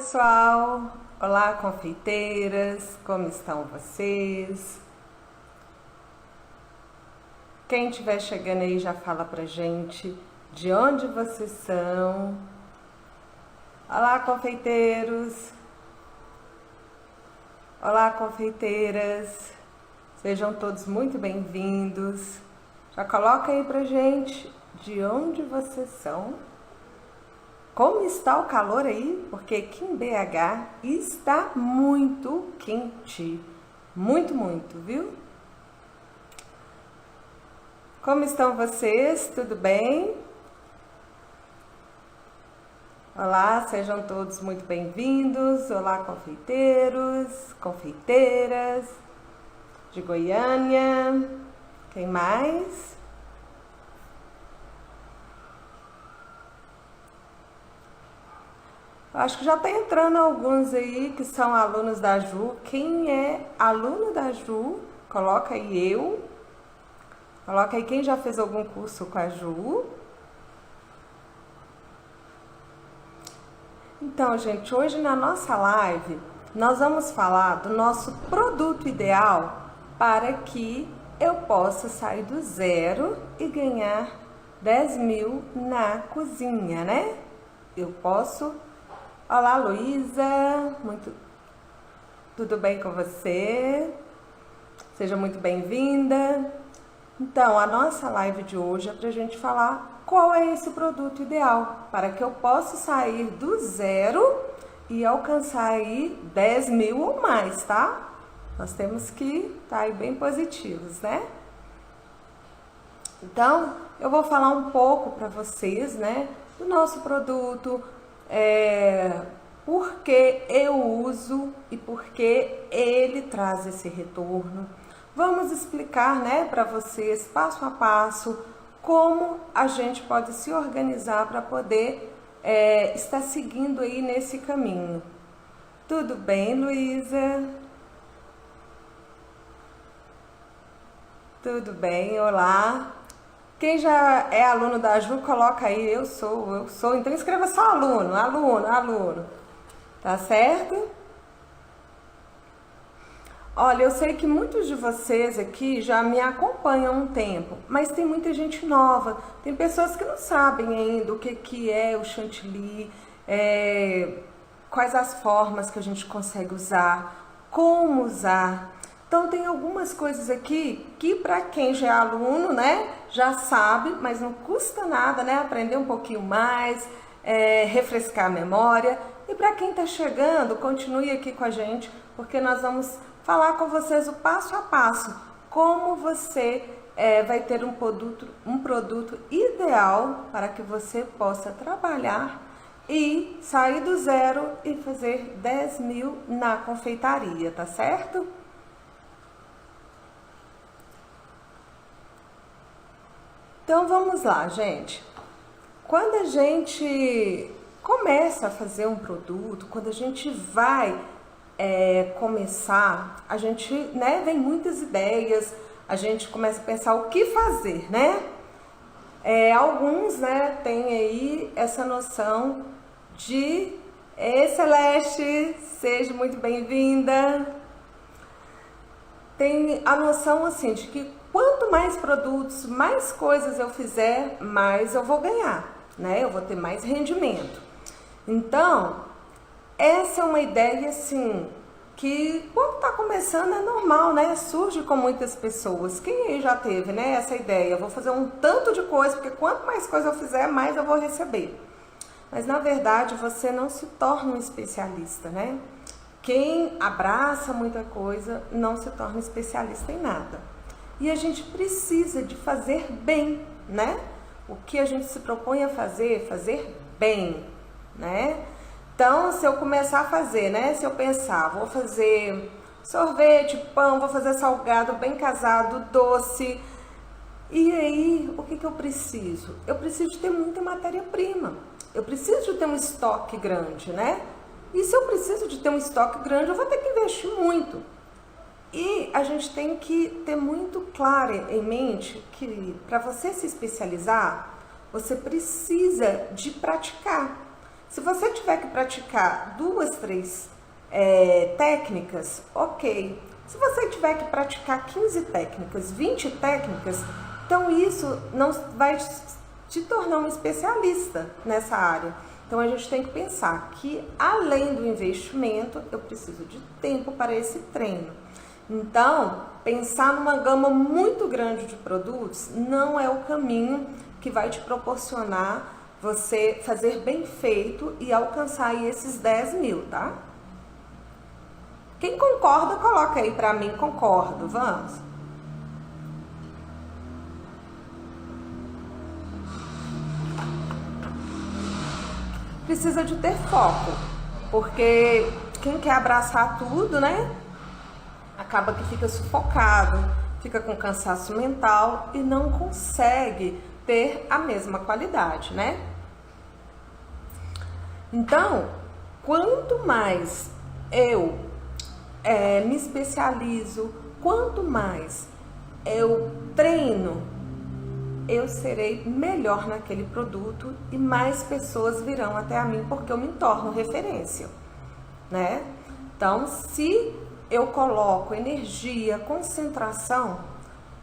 pessoal! Olá, confeiteiras! Como estão vocês? Quem estiver chegando aí já fala pra gente de onde vocês são. Olá, confeiteiros! Olá, confeiteiras! Sejam todos muito bem-vindos. Já coloca aí pra gente de onde vocês são. Como está o calor aí? Porque aqui em BH está muito quente. Muito, muito, viu? Como estão vocês? Tudo bem? Olá, sejam todos muito bem-vindos. Olá, confeiteiros, confeiteiras de Goiânia. Quem mais? Acho que já está entrando alguns aí que são alunos da Ju. Quem é aluno da Ju, coloca aí eu. Coloca aí quem já fez algum curso com a Ju. Então, gente, hoje na nossa live nós vamos falar do nosso produto ideal para que eu possa sair do zero e ganhar 10 mil na cozinha, né? Eu posso... Olá, Luísa, tudo bem com você? Seja muito bem-vinda. Então, a nossa live de hoje é para a gente falar qual é esse produto ideal para que eu possa sair do zero e alcançar aí 10 mil ou mais, tá? Nós temos que estar aí bem positivos, né? Então, eu vou falar um pouco para vocês, né, do nosso produto, por que eu uso e por que ele traz esse retorno. Vamos explicar, né, para vocês passo a passo como a gente pode se organizar para poder estar seguindo aí nesse caminho. Tudo bem, Luísa? Tudo bem, olá. Quem já é aluno da Ju, coloca aí, eu sou. Então escreva só aluno. Tá certo? Olha, eu sei que muitos de vocês aqui já me acompanham há um tempo, mas tem muita gente nova. Tem pessoas que não sabem ainda o que é o chantilly, quais as formas que a gente consegue usar, como usar. Então tem algumas coisas aqui que para quem já é aluno, né, já sabe, mas não custa nada, né, aprender um pouquinho mais, refrescar a memória. E para quem está chegando, continue aqui com a gente, porque nós vamos falar com vocês o passo a passo, como você vai ter um produto ideal para que você possa trabalhar e sair do zero e fazer 10 mil na confeitaria, tá certo? Então vamos lá, gente. Quando a gente começa a fazer um produto, quando a gente vai começar, a gente, né, vem muitas ideias, a gente começa a pensar o que fazer, né? Alguns, né, têm aí essa noção de... Celeste, seja muito bem-vinda. Tem a noção, assim, de que quanto mais produtos, mais coisas eu fizer, mais eu vou ganhar, né? Eu vou ter mais rendimento. Então, essa é uma ideia, assim, que quando tá começando é normal, né? Surge com muitas pessoas. Quem aí já teve, né, essa ideia? Eu vou fazer um tanto de coisa, porque quanto mais coisa eu fizer, mais eu vou receber. Mas, na verdade, você não se torna um especialista, né? Quem abraça muita coisa não se torna especialista em nada. E a gente precisa de fazer bem, né? O que a gente se propõe a fazer bem, né? Então, se eu começar a fazer, né? Se eu pensar, vou fazer sorvete, pão, vou fazer salgado, bem casado, doce. E aí, o que eu preciso? Eu preciso de ter muita matéria-prima. Eu preciso de ter um estoque grande, né? E se eu preciso de ter um estoque grande, eu vou ter que investir muito. E a gente tem que ter muito claro em mente que para você se especializar, você precisa de praticar. Se você tiver que praticar 2, 3 técnicas, ok. Se você tiver que praticar 15 técnicas, 20 técnicas, então isso não vai te tornar um especialista nessa área. Então a gente tem que pensar que além do investimento, eu preciso de tempo para esse treino. Então, pensar numa gama muito grande de produtos não é o caminho que vai te proporcionar você fazer bem feito e alcançar aí esses 10 mil, tá? Quem concorda, coloca aí pra mim, concordo, vamos. Precisa de ter foco, porque quem quer abraçar tudo, né? Acaba que fica sufocado, fica com cansaço mental e não consegue ter a mesma qualidade, né? Então, quanto mais eu me especializo, quanto mais eu treino, eu serei melhor naquele produto e mais pessoas virão até a mim porque eu me torno referência, né? Então, se eu coloco energia, concentração,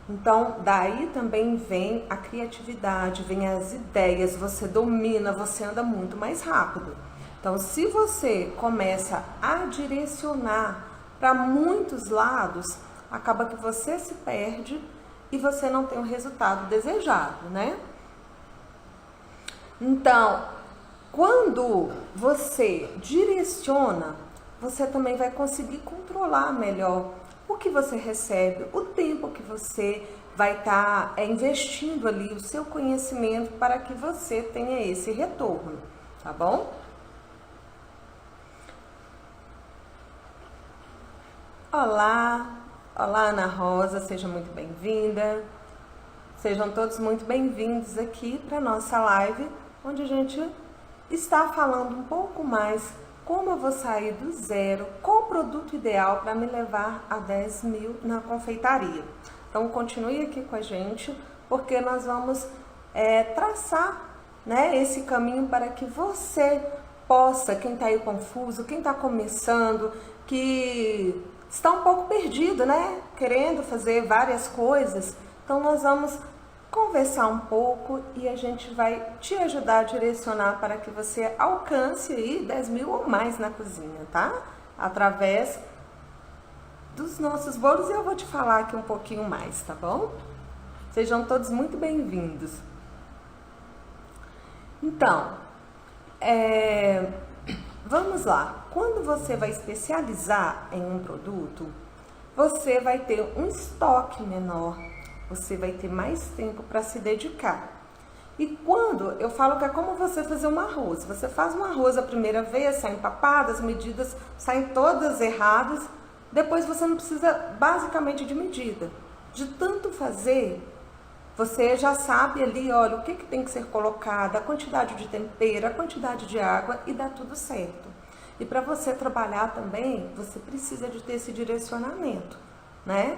então daí também vem a criatividade, vem as ideias, você domina, você anda muito mais rápido. Então, se você começa a direcionar para muitos lados, acaba que você se perde e você não tem o resultado desejado, né? Então, quando você direciona, você também vai conseguir controlar melhor o que você recebe, o tempo que você vai estar investindo ali, o seu conhecimento para que você tenha esse retorno, tá bom? Olá, olá Ana Rosa, seja muito bem-vinda. Sejam todos muito bem-vindos aqui para nossa live, onde a gente está falando um pouco mais como eu vou sair do zero, qual o produto ideal para me levar a 10 mil na confeitaria. Então continue aqui com a gente, porque nós vamos traçar, né, esse caminho para que você possa, quem está aí confuso, quem está começando, que está um pouco perdido, né, querendo fazer várias coisas, então nós vamos conversar um pouco e a gente vai te ajudar a direcionar para que você alcance aí 10 mil ou mais na cozinha, tá? Através dos nossos bolos e eu vou te falar aqui um pouquinho mais, tá bom? Sejam todos muito bem-vindos. Então, vamos lá. Quando você vai especializar em um produto, você vai ter um estoque menor, você vai ter mais tempo para se dedicar. E quando eu falo que é como você fazer um arroz, você faz um arroz a primeira vez, sai empapado, as medidas saem todas erradas, depois você não precisa basicamente de medida. De tanto fazer, você já sabe ali, olha, o que tem que ser colocado, a quantidade de tempero, a quantidade de água e dá tudo certo. E para você trabalhar também, você precisa de ter esse direcionamento, né?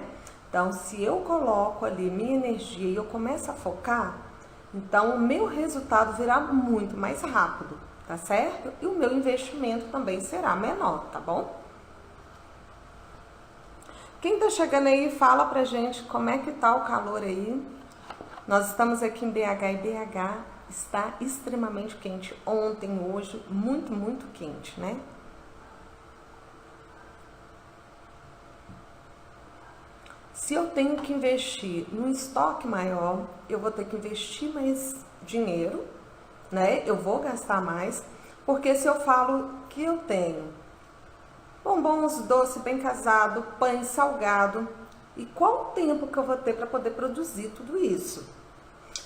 Então, se eu coloco ali minha energia e eu começo a focar, então o meu resultado virá muito mais rápido, tá certo? E o meu investimento também será menor, tá bom? Quem tá chegando aí, fala pra gente como é que tá o calor aí. Nós estamos aqui em BH e BH está extremamente quente. Ontem, hoje, muito, muito quente, né? Se eu tenho que investir num estoque maior, eu vou ter que investir mais dinheiro, né? Eu vou gastar mais, porque se eu falo que eu tenho bombons, doce bem casado, pães, salgado, e qual o tempo que eu vou ter para poder produzir tudo isso?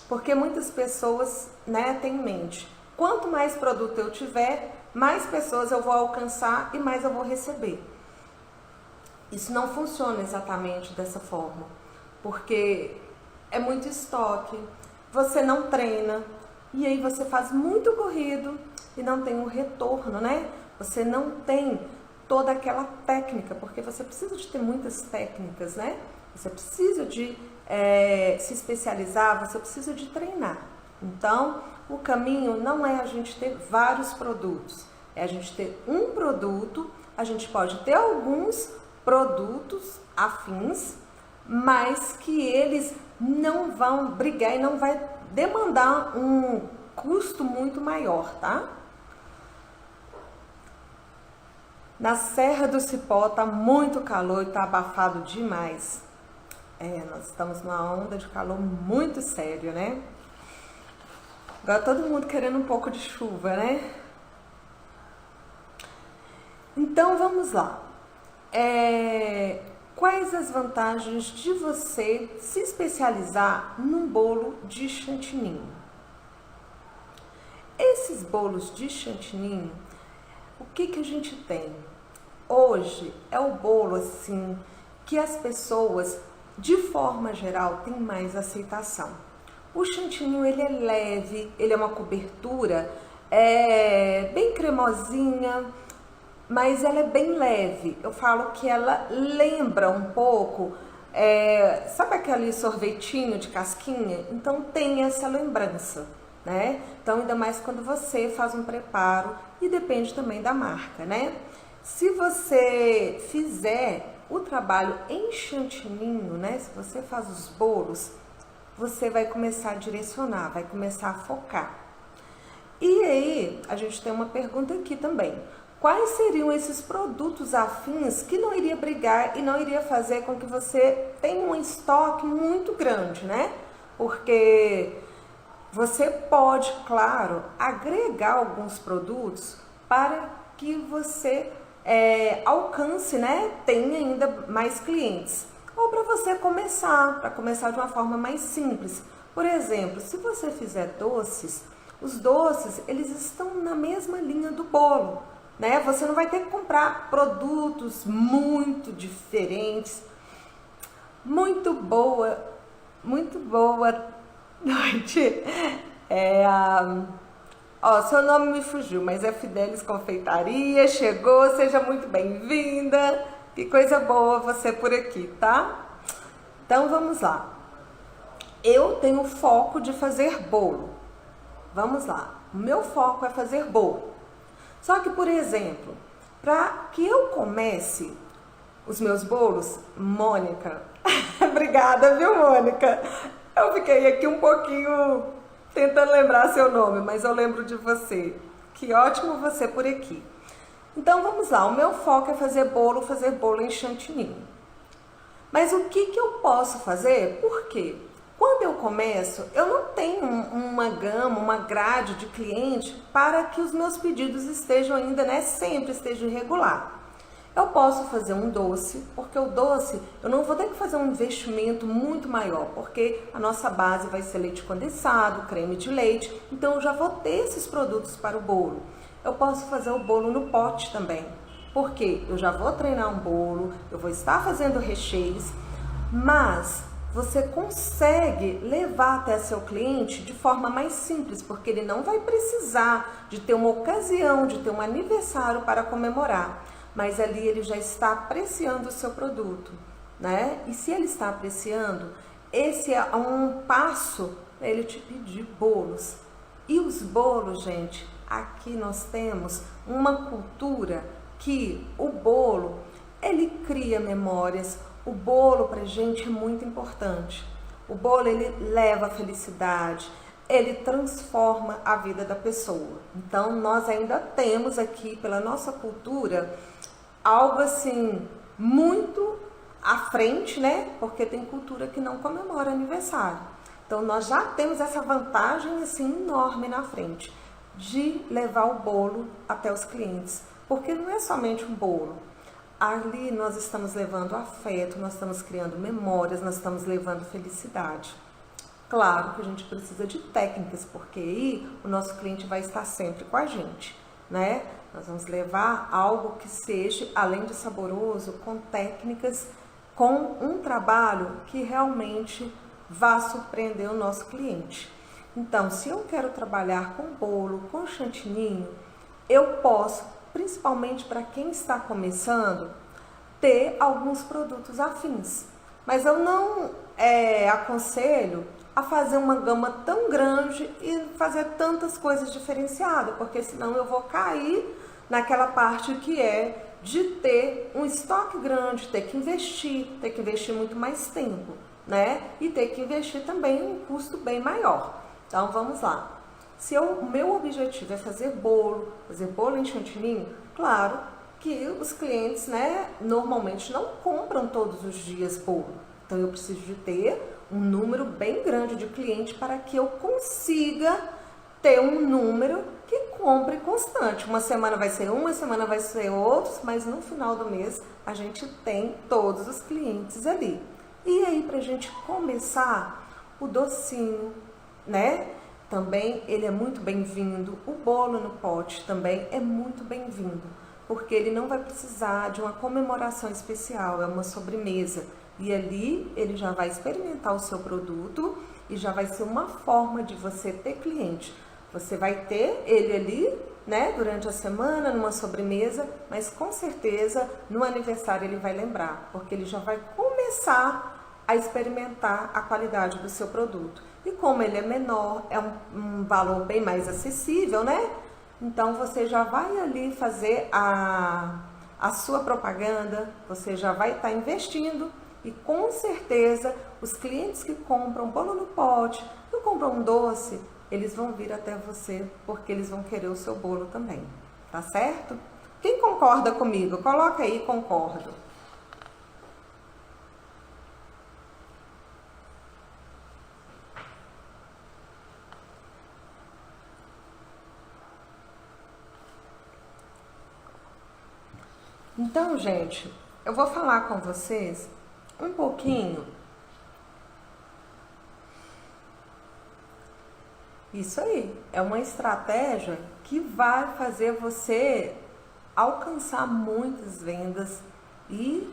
Porque muitas pessoas, né, têm em mente, quanto mais produto eu tiver, mais pessoas eu vou alcançar e mais eu vou receber. Isso não funciona exatamente dessa forma, porque é muito estoque, você não treina, e aí você faz muito corrido e não tem um retorno, né? Você não tem toda aquela técnica, porque você precisa de ter muitas técnicas, né? Você precisa de se especializar, você precisa de treinar. Então, o caminho não é a gente ter vários produtos, é a gente ter um produto. A gente pode ter alguns produtos afins, mas que eles não vão brigar e não vai demandar um custo muito maior, tá? Na Serra do Cipó tá muito calor e tá abafado demais. Nós estamos numa onda de calor muito sério, né? Agora todo mundo querendo um pouco de chuva, né? Então vamos lá. Quais as vantagens de você se especializar num bolo de chantininho? Esses bolos de chantininho, o que a gente tem? Hoje é o bolo assim que as pessoas, de forma geral, têm mais aceitação. O chantininho, ele é leve, ele é uma cobertura bem cremosinha, mas ela é bem leve. Eu falo que ela lembra um pouco, sabe aquele sorvetinho de casquinha? Então tem essa lembrança, né? Então ainda mais quando você faz um preparo, e depende também da marca, né? Se você fizer o trabalho em chantininho, né? Se você faz os bolos, você vai começar a direcionar, vai começar a focar. E aí, a gente tem uma pergunta aqui também. Quais seriam esses produtos afins que não iria brigar e não iria fazer com que você tenha um estoque muito grande, né? Porque você pode, claro, agregar alguns produtos para que você alcance, né? Tenha ainda mais clientes. Ou para você para começar de uma forma mais simples. Por exemplo, se você fizer doces, os doces, eles estão na mesma linha do bolo, né? Você não vai ter que comprar produtos muito diferentes. Muito boa noite. Seu nome me fugiu, mas é Fidelis Confeitaria, chegou, seja muito bem-vinda. Que coisa boa você por aqui, tá? Então vamos lá. Eu tenho foco de fazer bolo. Vamos lá. O meu foco é fazer bolo. Só que, por exemplo, para que eu comece os meus bolos, Mônica, obrigada, viu, Mônica? Eu fiquei aqui um pouquinho tentando lembrar seu nome, mas eu lembro de você. Que ótimo você por aqui. Então vamos lá, o meu foco é fazer bolo em chantininho. Mas o que eu posso fazer? Por quê? Quando eu começo, eu não tenho uma gama, uma grade de cliente para que os meus pedidos estejam ainda, né, sempre estejam irregular. Eu posso fazer um doce, porque o doce eu não vou ter que fazer um investimento muito maior, porque a nossa base vai ser leite condensado, creme de leite, então eu já vou ter esses produtos para o bolo. Eu posso fazer o bolo no pote também, porque eu já vou treinar um bolo, eu vou estar fazendo recheios, mas você consegue levar até seu cliente de forma mais simples, porque ele não vai precisar de ter uma ocasião, de ter um aniversário para comemorar, mas ali ele já está apreciando o seu produto, né? E se ele está apreciando, esse é um passo para ele te pedir bolos. E os bolos, gente, aqui nós temos uma cultura que o bolo, ele cria memórias. O bolo pra gente é muito importante. O bolo, ele leva a felicidade, ele transforma a vida da pessoa. Então, nós ainda temos aqui, pela nossa cultura, algo assim, muito à frente, né? Porque tem cultura que não comemora aniversário. Então, nós já temos essa vantagem, assim, enorme na frente, de levar o bolo até os clientes. Porque não é somente um bolo. Ali nós estamos levando afeto, nós estamos criando memórias, nós estamos levando felicidade. Claro que a gente precisa de técnicas, porque aí o nosso cliente vai estar sempre com a gente, né? Nós vamos levar algo que seja, além de saboroso, com técnicas, com um trabalho que realmente vá surpreender o nosso cliente. Então, se eu quero trabalhar com bolo, com chantininho, eu posso, principalmente para quem está começando, ter alguns produtos afins. Mas eu não aconselho a fazer uma gama tão grande e fazer tantas coisas diferenciadas, porque senão eu vou cair naquela parte que é de ter um estoque grande, ter que investir muito mais tempo, né? E ter que investir também um custo bem maior. Então vamos lá. Se o meu objetivo é fazer bolo em chantilly, claro que os clientes, né, normalmente não compram todos os dias bolo. Então eu preciso de ter um número bem grande de clientes para que eu consiga ter um número que compre constante. Uma semana vai ser uma semana vai ser outros, mas no final do mês a gente tem todos os clientes ali. E aí, pra gente começar, o docinho, né? Também ele é muito bem-vindo. O bolo no pote também é muito bem-vindo, porque ele não vai precisar de uma comemoração especial, é uma sobremesa. E ali ele já vai experimentar o seu produto e já vai ser uma forma de você ter cliente. Você vai ter ele ali, né, durante a semana, numa sobremesa, mas com certeza no aniversário ele vai lembrar, porque ele já vai começar a experimentar a qualidade do seu produto. E como ele é menor, é um valor bem mais acessível, né? Então você já vai ali fazer a sua propaganda, você já vai estar investindo e com certeza os clientes que compram bolo no pote, que compram um doce, eles vão vir até você porque eles vão querer o seu bolo também, tá certo? Quem concorda comigo? Coloca aí, concordo. Então, gente, eu vou falar com vocês um pouquinho. Isso aí, é uma estratégia que vai fazer você alcançar muitas vendas e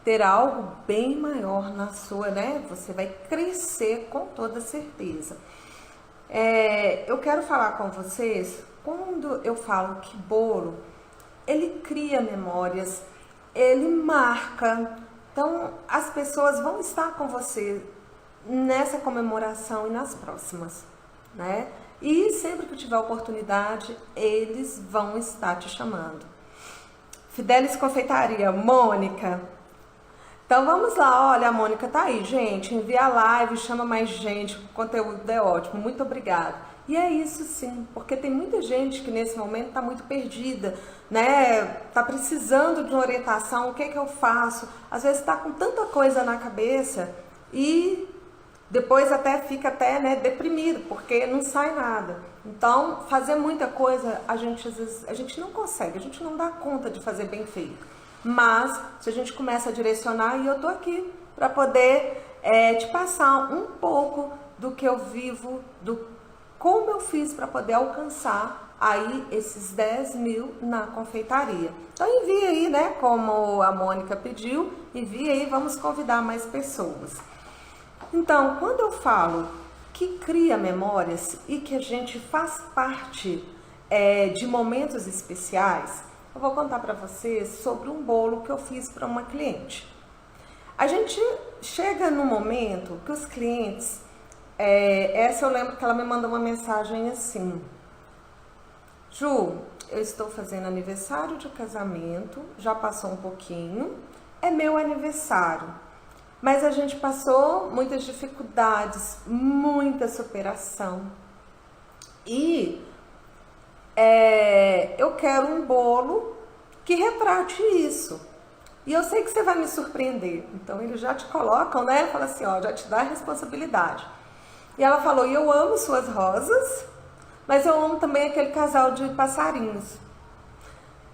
ter algo bem maior na sua, né? Você vai crescer com toda certeza. Eu quero falar com vocês, quando eu falo que bolo, ele cria memórias, ele marca. Então, as pessoas vão estar com você nessa comemoração e nas próximas, né? E sempre que tiver oportunidade, eles vão estar te chamando. Fidelis Confeitaria, Mônica. Então vamos lá, olha, a Mônica tá aí, gente. Envia a live, chama mais gente, o conteúdo é ótimo, muito obrigada. E é isso sim, porque tem muita gente que nesse momento tá muito perdida, né? Tá precisando de uma orientação, o que é que eu faço? Às vezes tá com tanta coisa na cabeça e depois até fica até, né, deprimido, porque não sai nada. Então, fazer muita coisa, às vezes, a gente não consegue, a gente não dá conta de fazer bem feito. Mas, se a gente começa a direcionar, e eu tô aqui para poder te passar um pouco do que eu vivo, do como eu fiz para poder alcançar aí esses 10 mil na confeitaria. Então, envia aí, né, como a Mônica pediu, envia aí, vamos convidar mais pessoas. Então, quando eu falo que cria memórias e que a gente faz parte de momentos especiais, eu vou contar para vocês sobre um bolo que eu fiz para uma cliente. A gente chega no momento que os clientes, essa eu lembro que ela me mandou uma mensagem assim: Ju, eu estou fazendo aniversário de casamento, já passou um pouquinho, é meu aniversário. Mas a gente passou muitas dificuldades, muita superação. E eu quero um bolo que retrate isso. E eu sei que você vai me surpreender. Então eles já te colocam, né? Fala assim, ó, já te dá a responsabilidade. E ela falou, e eu amo suas rosas, mas eu amo também aquele casal de passarinhos.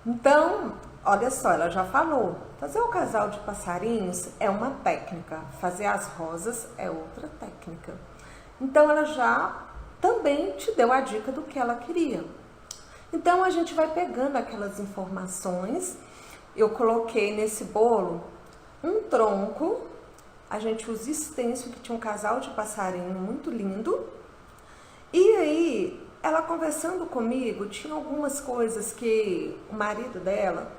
Então, olha só, ela já falou, fazer o casal de passarinhos é uma técnica, fazer as rosas é outra técnica. Então ela já também te deu a dica do que ela queria. Então a gente vai pegando aquelas informações. Eu coloquei nesse bolo um tronco, a gente usa extenso, que tinha um casal de passarinho muito lindo. E aí, ela conversando comigo, tinha algumas coisas que o marido dela,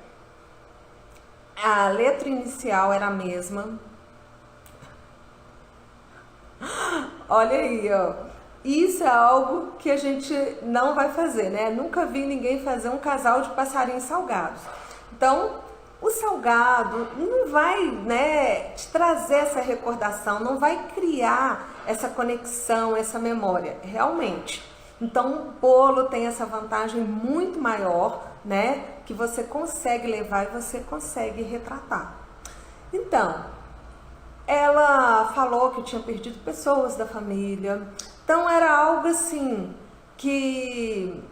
a letra inicial era a mesma, Olha aí, ó. Isso é algo que a gente não vai fazer, né? Nunca vi ninguém fazer um casal de passarinhos salgados. Então, o salgado não vai, né, te trazer essa recordação, não vai criar essa conexão, essa memória, realmente. Então, o bolo tem essa vantagem muito maior, né, que você consegue levar e você consegue retratar. Então, ela falou que tinha perdido pessoas da família, então era algo assim que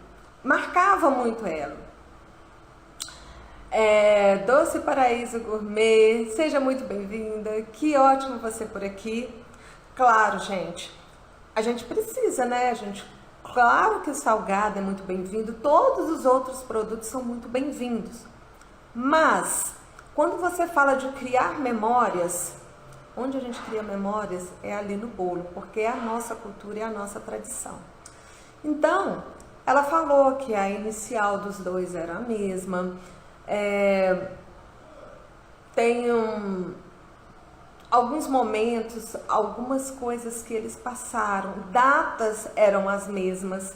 marcava muito ela. Doce Paraíso Gourmet, seja muito bem-vinda, que ótimo você por aqui. Claro, gente, a gente precisa, né? Claro que o salgado é muito bem-vindo, todos os outros produtos são muito bem-vindos. Mas, quando você fala de criar memórias, onde a gente cria memórias é ali no bolo, porque é a nossa cultura e a nossa tradição. Então, ela falou que a inicial dos dois era a mesma. Tem alguns momentos, algumas coisas que eles passaram, datas eram as mesmas.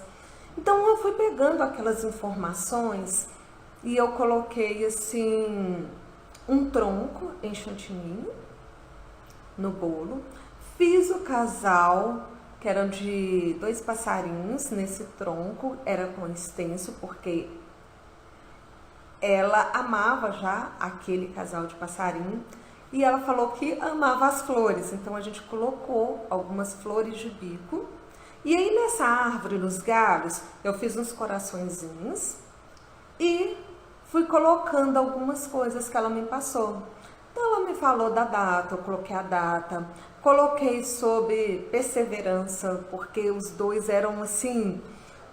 Então eu fui pegando aquelas informações e eu coloquei assim um tronco em chantilly no bolo. Fiz o casal, que eram de 2 passarinhos nesse tronco, era com extenso, porque ela amava já aquele casal de passarinho e ela falou que amava as flores, então a gente colocou algumas flores de bico. E aí nessa árvore, nos galhos, eu fiz uns coraçõezinhos e fui colocando algumas coisas que ela me passou. Então ela me falou da data, eu coloquei a data, coloquei sobre perseverança, porque os dois eram assim,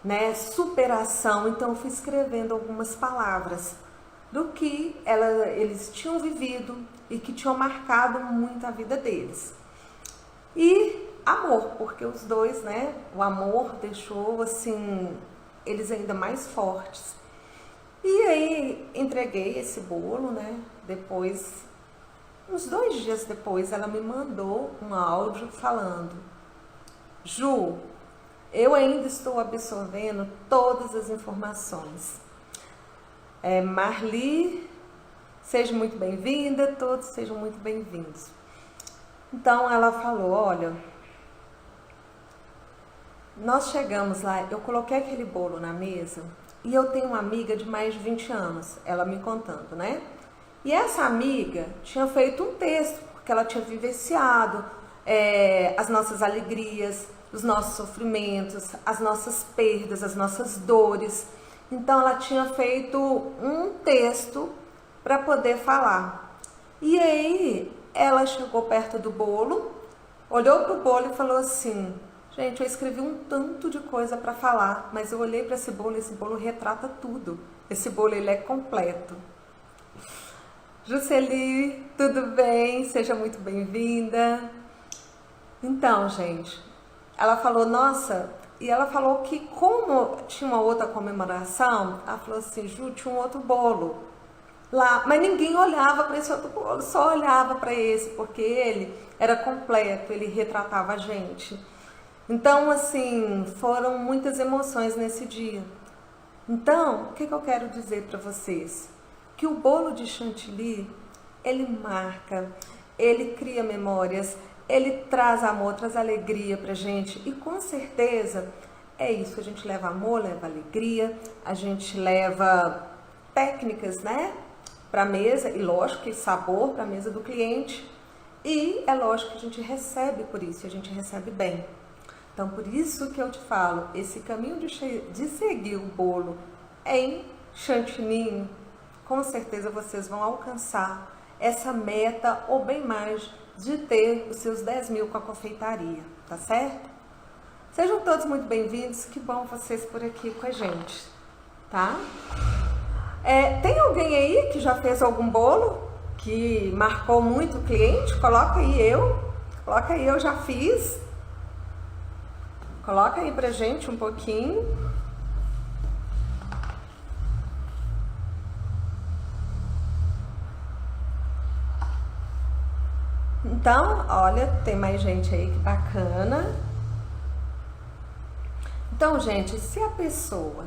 né, superação, então eu fui escrevendo algumas palavras do que eles tinham vivido e que tinham marcado muito a vida deles. E amor, porque os dois, né, o amor deixou assim eles ainda mais fortes. E aí entreguei esse bolo, né, depois, uns 2 dias depois, ela me mandou um áudio falando: Ju, eu ainda estou absorvendo todas as informações. Marli, seja muito bem-vinda, todos sejam muito bem-vindos. Então ela falou: olha, nós chegamos lá, eu coloquei aquele bolo na mesa e eu tenho uma amiga de mais de 20 anos, ela me contando, né? E essa amiga tinha feito um texto, porque ela tinha vivenciado as nossas alegrias, os nossos sofrimentos, as nossas perdas, as nossas dores. Então ela tinha feito um texto para poder falar. E aí ela chegou perto do bolo, olhou para o bolo e falou assim: gente, eu escrevi um tanto de coisa para falar, mas eu olhei para esse bolo retrata tudo. Esse bolo ele é completo. Jusceli, tudo bem? Seja muito bem-vinda. Então, gente, ela falou, nossa, e ela falou que como tinha uma outra comemoração, ela falou assim: Ju, tinha um outro bolo lá, mas ninguém olhava para esse outro bolo, só olhava para esse, porque ele era completo, ele retratava a gente. Então, assim, foram muitas emoções nesse dia. Então, o que eu quero dizer para vocês? Que o bolo de chantilly, ele marca, ele cria memórias, ele traz amor, traz alegria pra gente. E com certeza é isso, a gente leva amor, leva alegria, a gente leva técnicas, né, pra mesa, e lógico que sabor pra mesa do cliente. E é lógico que a gente recebe por isso, a gente recebe bem. Então, por isso que eu te falo, esse caminho de seguir o bolo em chantilly, com certeza vocês vão alcançar essa meta ou bem mais de ter os seus 10 mil com a confeitaria, tá certo? Sejam todos muito bem-vindos, que bom vocês por aqui com a gente, tá? Tem alguém aí que já fez algum bolo que marcou muito o cliente? Coloca aí, eu já fiz. Coloca aí pra gente um pouquinho. Então, olha, tem mais gente aí, que bacana. Então, gente, se a pessoa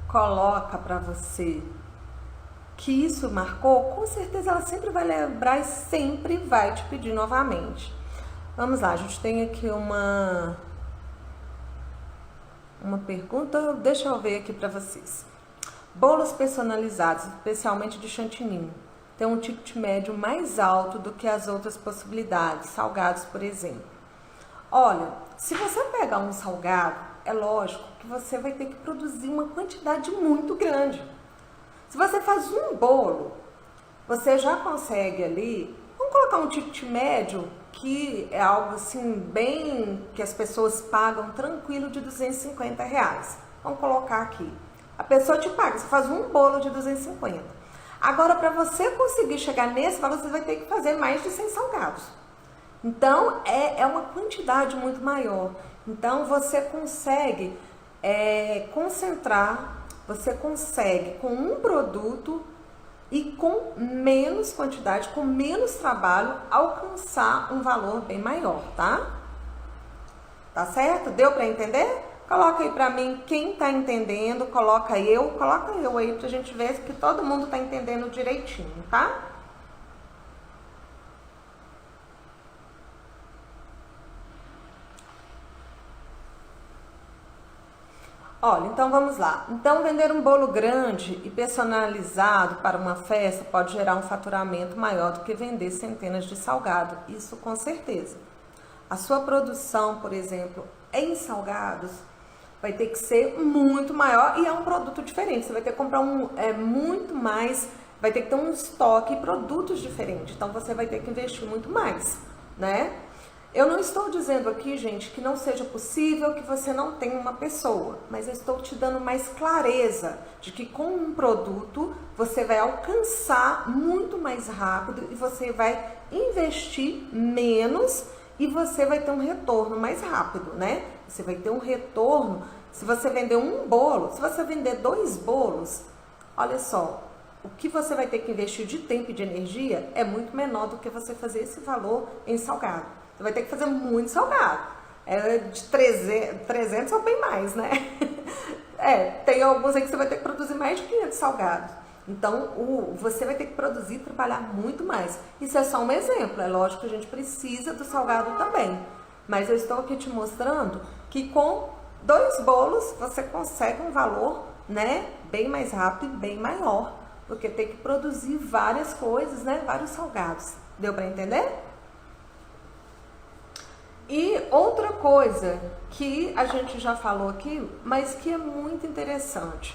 coloca para você que isso marcou, com certeza ela sempre vai lembrar e sempre vai te pedir novamente. Vamos lá, a gente tem aqui uma pergunta, deixa eu ver aqui para vocês. Bolos personalizados, especialmente de chantilly, tem um ticket médio mais alto do que as outras possibilidades, salgados, por exemplo. Olha, se você pegar um salgado, é lógico que você vai ter que produzir uma quantidade muito grande. Se você faz um bolo, você já consegue ali, vamos colocar um ticket médio, que é algo assim bem, que as pessoas pagam tranquilo, de R$ 250. Vamos colocar aqui. A pessoa te paga, você faz um bolo de 250. Agora, para você conseguir chegar nesse valor, você vai ter que fazer mais de 100 salgados. Então, é uma quantidade muito maior. Então, você consegue concentrar, você consegue com um produto e com menos quantidade, com menos trabalho, alcançar um valor bem maior, tá? Tá certo? Deu para entender? Coloca aí pra mim quem tá entendendo, coloca eu aí pra gente ver que todo mundo tá entendendo direitinho, tá? Olha, então vamos lá. Então, vender um bolo grande e personalizado para uma festa pode gerar um faturamento maior do que vender centenas de salgado, isso com certeza. A sua produção, por exemplo, em salgados, vai ter que ser muito maior e é um produto diferente. Você vai ter que comprar muito mais, vai ter que ter um estoque e produtos diferentes. Então, você vai ter que investir muito mais, né? Eu não estou dizendo aqui, gente, que não seja possível que você não tenha uma pessoa, mas eu estou te dando mais clareza de que com um produto você vai alcançar muito mais rápido e você vai investir menos e você vai ter um retorno mais rápido, né? Você vai ter um retorno. Se você vender um bolo, se você vender 2 bolos, olha só, o que você vai ter que investir de tempo e de energia é muito menor do que você fazer esse valor em salgado. Você vai ter que fazer muito salgado. De 300 ou bem mais, né? Tem alguns aí que você vai ter que produzir mais de 500 salgados. Então, você vai ter que produzir e trabalhar muito mais. Isso é só um exemplo. É lógico que a gente precisa do salgado também. Mas eu estou aqui te mostrando que com 2 bolos você consegue um valor, né, bem mais rápido e bem maior. Porque tem que produzir várias coisas, né? Vários salgados. Deu para entender? E outra coisa que a gente já falou aqui, mas que é muito interessante.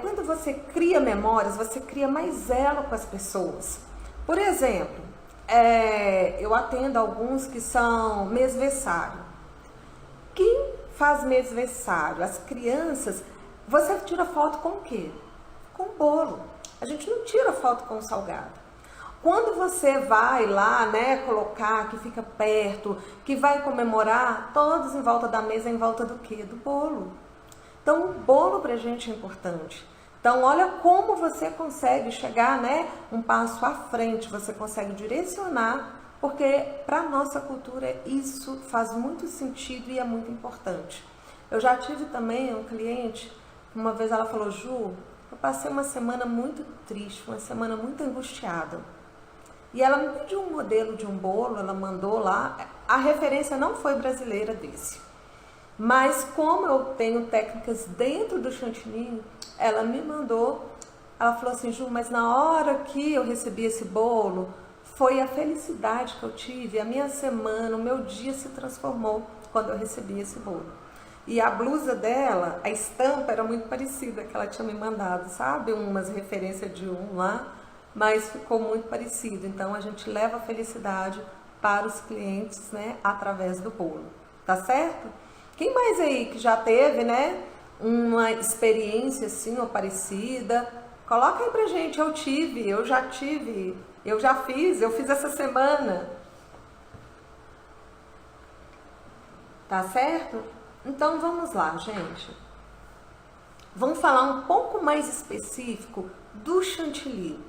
Quando você cria memórias, você cria mais elo com as pessoas. Por exemplo, eu atendo alguns que são mêsversário. Quem faz mêsversário? As crianças, você tira foto com o quê? Com bolo. A gente não tira foto com salgado. Quando você vai lá, né, colocar, que fica perto, que vai comemorar, todos em volta da mesa, em volta do quê? Do bolo. Então, o bolo pra gente é importante. Então, olha como você consegue chegar, né, um passo à frente, você consegue direcionar, porque para nossa cultura isso faz muito sentido e é muito importante. Eu já tive também um cliente, uma vez ela falou: Ju, eu passei uma semana muito triste, uma semana muito angustiada. E ela me pediu um modelo de um bolo, ela mandou lá. A referência não foi brasileira desse. Mas como eu tenho técnicas dentro do chantilly, ela me mandou. Ela falou assim: Ju, mas na hora que eu recebi esse bolo, foi a felicidade que eu tive, a minha semana, o meu dia se transformou quando eu recebi esse bolo. E a blusa dela, a estampa era muito parecida que ela tinha me mandado, sabe? Umas referências de um lá, mas ficou muito parecido. Então, a gente leva a felicidade para os clientes, né, através do bolo. Tá certo? Quem mais aí que já teve, né, uma experiência assim ou parecida? Coloca aí pra gente. Eu tive, eu já tive, eu já fiz, eu fiz essa semana. Tá certo? Então, vamos lá, gente. Vamos falar um pouco mais específico do chantilly.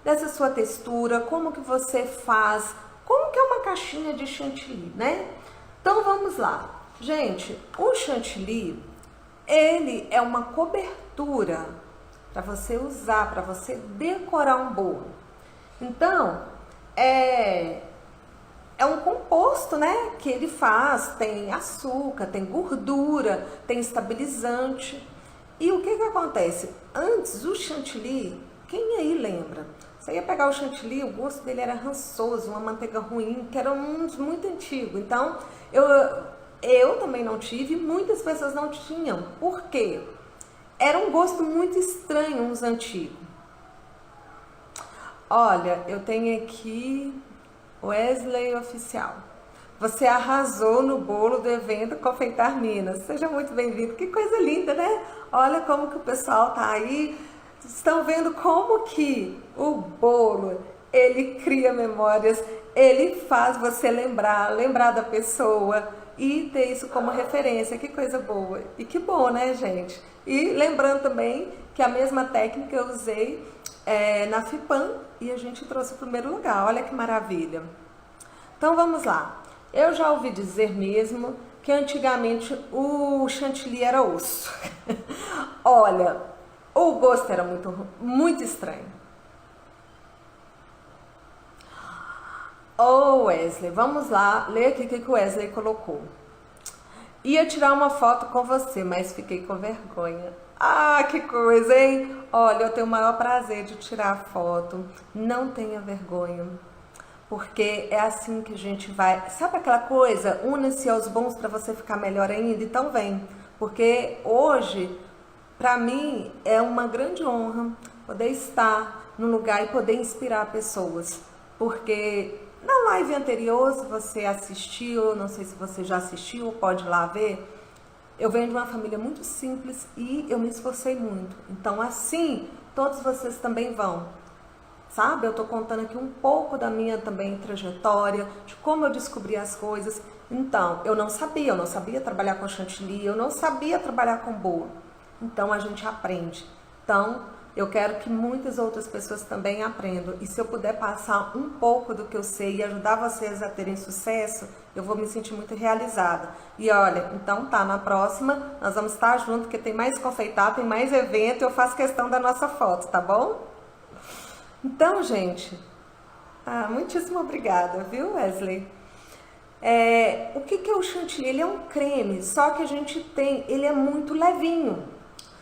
Dessa sua textura, como que você faz, como caixinha de chantilly, né? Então vamos lá. Gente, o chantilly, ele é uma cobertura para você usar, para você decorar um bolo. Então, é um composto, né, que ele faz, tem açúcar, tem gordura, tem estabilizante. E o que que acontece? Antes, o chantilly, quem aí lembra? Você ia pegar o chantilly, o gosto dele era rançoso, uma manteiga ruim, que era muito antigo. Então, eu também não tive, muitas pessoas não tinham. Por quê? Era um gosto muito estranho, uns antigos. Olha, eu tenho aqui Wesley Oficial. Você arrasou no bolo do evento Confeitar Minas. Seja muito bem-vindo. Que coisa linda, né? Olha como que o pessoal tá aí. Estão vendo como que o bolo, ele cria memórias, ele faz você lembrar da pessoa e ter isso como referência. Que coisa boa. E que bom, né, gente? E lembrando também que a mesma técnica eu usei na FIPAM e a gente trouxe o primeiro lugar. Olha que maravilha. Então vamos lá. Eu já ouvi dizer mesmo que antigamente o chantilly era osso. Olha, o gosto era muito estranho. Ô Wesley, vamos lá, ler aqui o que o Wesley colocou. Ia tirar uma foto com você, mas fiquei com vergonha. Ah, que coisa, hein? Olha, eu tenho o maior prazer de tirar a foto. Não tenha vergonha. Porque é assim que a gente vai... Sabe aquela coisa? Une-se aos bons para você ficar melhor ainda? Então vem. Porque hoje, para mim, é uma grande honra poder estar no lugar e poder inspirar pessoas. Porque na live anterior, se você assistiu, não sei se você já assistiu, pode ir lá ver. Eu venho de uma família muito simples e eu me esforcei muito. Então assim, todos vocês também vão. Sabe? Eu tô contando aqui um pouco da minha também trajetória, de como eu descobri as coisas. Então, eu não sabia trabalhar com chantilly, eu não sabia trabalhar com bolo. Então, a gente aprende. Então, eu quero que muitas outras pessoas também aprendam. E se eu puder passar um pouco do que eu sei e ajudar vocês a terem sucesso, eu vou me sentir muito realizada. E olha, então tá, na próxima nós vamos estar juntos, porque tem mais confeitar, tem mais evento, eu faço questão da nossa foto, tá bom? Então, gente, muitíssimo obrigada, viu, Wesley? O que é o chantilly? Ele é um creme, só que a gente tem, ele é muito levinho.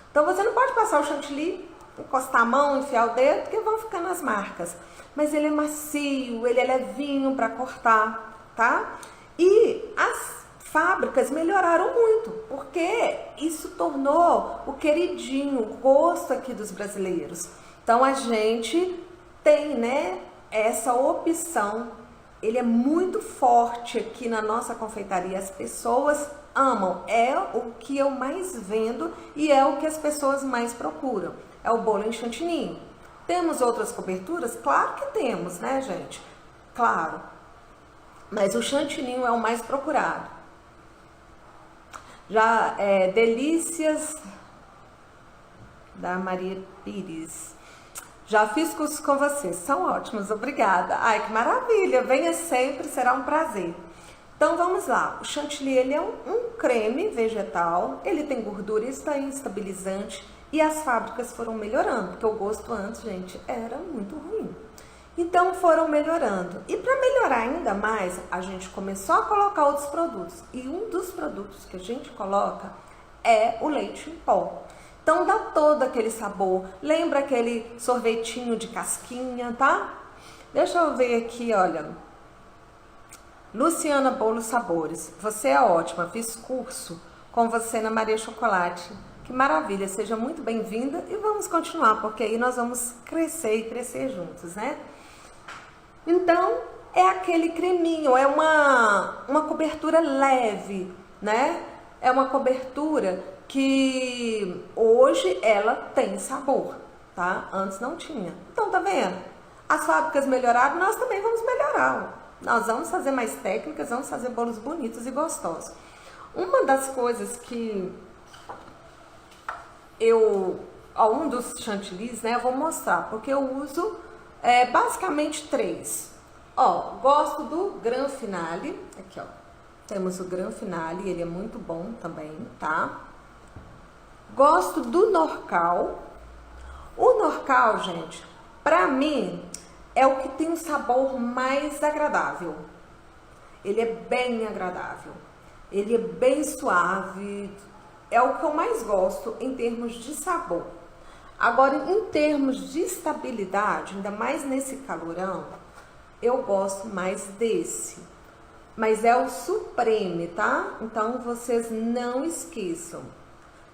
Então, você não pode passar o chantilly, encostar a mão, enfiar o dedo, porque vão ficando as marcas. Mas ele é macio, ele é levinho para cortar, tá? E as fábricas melhoraram muito, porque isso tornou o queridinho, o gosto aqui dos brasileiros. Então, a gente tem, né, essa opção, ele é muito forte aqui na nossa confeitaria, as pessoas amam, é o que eu mais vendo e é o que as pessoas mais procuram, é o bolo em chantilly. Temos outras coberturas? Claro que temos, né, gente? Claro, mas o chantilly é o mais procurado. Já delícias da Maria Pires. Já fiz cursos com vocês, são ótimos, obrigada. Ai, que maravilha, venha sempre, será um prazer. Então vamos lá, o chantilly ele é um creme vegetal, ele tem gordura estabilizante e as fábricas foram melhorando, porque o gosto antes, gente, era muito ruim. Então foram melhorando. E para melhorar ainda mais, a gente começou a colocar outros produtos. E um dos produtos que a gente coloca é o leite em pó. Então dá todo aquele sabor. Lembra aquele sorvetinho de casquinha, tá? Deixa eu ver aqui, olha. Luciana Bolo Sabores. Você é ótima. Fiz curso com você na Maria Chocolate. Que maravilha. Seja muito bem-vinda e vamos continuar, porque aí nós vamos crescer e crescer juntos, né? Então, é aquele creminho, é uma cobertura leve, né? É uma cobertura que hoje ela tem sabor, tá? Antes não tinha. Então, tá vendo? As fábricas melhoraram, nós também vamos melhorar. Nós vamos fazer mais técnicas, vamos fazer bolos bonitos e gostosos. Uma das coisas que um dos chantillis, né, eu vou mostrar, porque eu uso basicamente 3. Ó, gosto do Gran Finale. Aqui, ó. Temos o Gran Finale, ele é muito bom também, tá? Gosto do Norcal. O Norcal, gente, pra mim, é o que tem um sabor mais agradável. Ele é bem agradável. Ele é bem suave. É o que eu mais gosto em termos de sabor. Agora, em termos de estabilidade, ainda mais nesse calorão, eu gosto mais desse. Mas é o Supreme, tá? Então, vocês não esqueçam.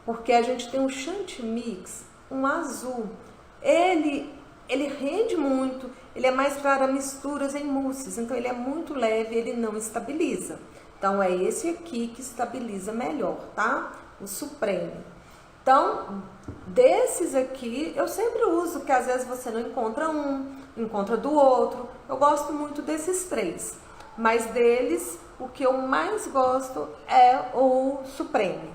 Porque a gente tem um Chantimix, um azul. Ele rende muito, ele é mais para misturas em mousses. Então, ele é muito leve, ele não estabiliza. Então, é esse aqui que estabiliza melhor, tá? O Supreme. Então, desses aqui, eu sempre uso, que às vezes você não encontra um, encontra do outro. Eu gosto muito desses três. Mas deles, o que eu mais gosto é o Supreme.